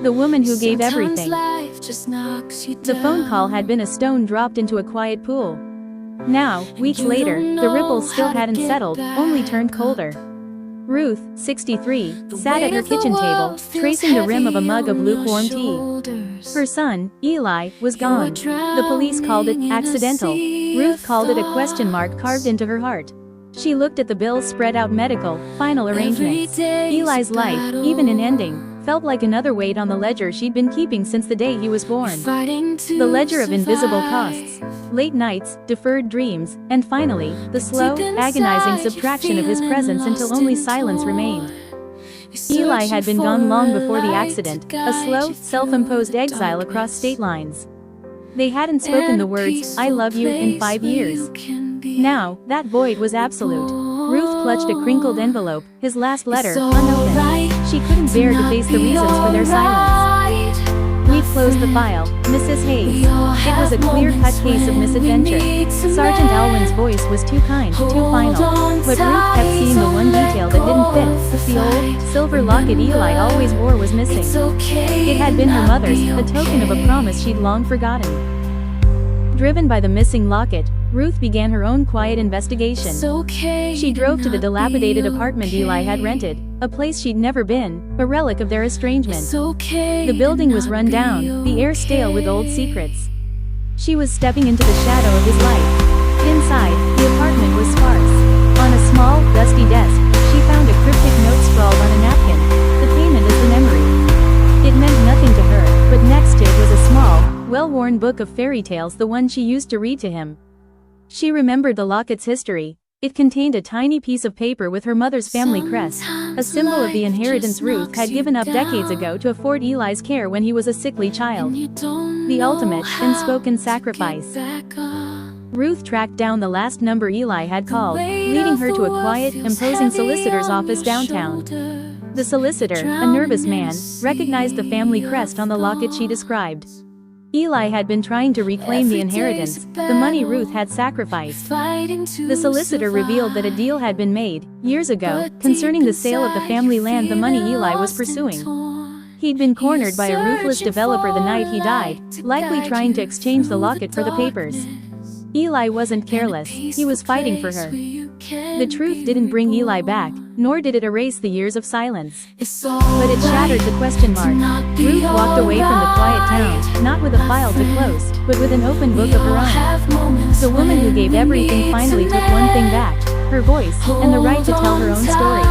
The woman who gave everything. The phone call had been a stone dropped into a quiet pool. Now, weeks later, the ripples still hadn't settled, only turned colder. Ruth, 63, sat at her kitchen table, tracing the rim of a mug of lukewarm tea. Her son, Eli, was gone. The police called it accidental. Ruth called it a question mark carved into her heart. She looked at the bills spread out: medical, final arrangements. Eli's life, even in ending, felt like another weight on the ledger she'd been keeping since the day he was born. The ledger of invisible costs, late nights, deferred dreams, and finally, the slow, agonizing subtraction of his presence until only silence remained. Eli had been gone long before the accident, a slow, self-imposed exile across state lines. They hadn't spoken the words, "I love you," in 5 years. Now, that void was absolute. Ruth clutched a crinkled envelope, his last letter, unopened. She couldn't bear to face the reasons for their silence. "We've closed the file, Mrs. Hayes." It was a clear-cut case of misadventure. Sergeant Alwyn's voice was too kind, too final. But Ruth kept seeing the one detail that didn't fit. The old, silver locket Eli always wore was missing. It had been her mother's, a token of a promise she'd long forgotten. Driven by the missing locket, Ruth began her own quiet investigation. She drove to the dilapidated apartment Eli had rented, a place she'd never been, a relic of their estrangement. The building was run down, the air stale with old secrets. She was stepping into the shadow of his life. Inside, the apartment was sparse. On a small, dusty desk, she found a cryptic note scrawled on a napkin. "The payment is the memory." It meant nothing to her, but next to it was a small, well-worn book of fairy tales, the one she used to read to him. She remembered the locket's history. It contained a tiny piece of paper with her mother's family crest, a symbol of the inheritance Ruth had given up decades ago to afford Eli's care when he was a sickly child. The ultimate, unspoken sacrifice. Ruth tracked down the last number Eli had called, leading her to a quiet, imposing solicitor's office downtown. The solicitor, a nervous man, recognized the family crest on the locket she described. Eli had been trying to reclaim the inheritance, the money Ruth had sacrificed. The solicitor revealed that a deal had been made, years ago, concerning the sale of the family land the money Eli was pursuing. He'd been cornered by a ruthless developer the night he died, likely trying to exchange the locket for the papers. Eli wasn't careless, he was fighting for her. The truth didn't bring Eli back, nor did it erase the years of silence. But it shattered the question mark. Ruth walked away from the quiet town, not with a file to close, but with an open book of her own. The woman who gave everything finally took one thing back, her voice, and the right to tell her own story.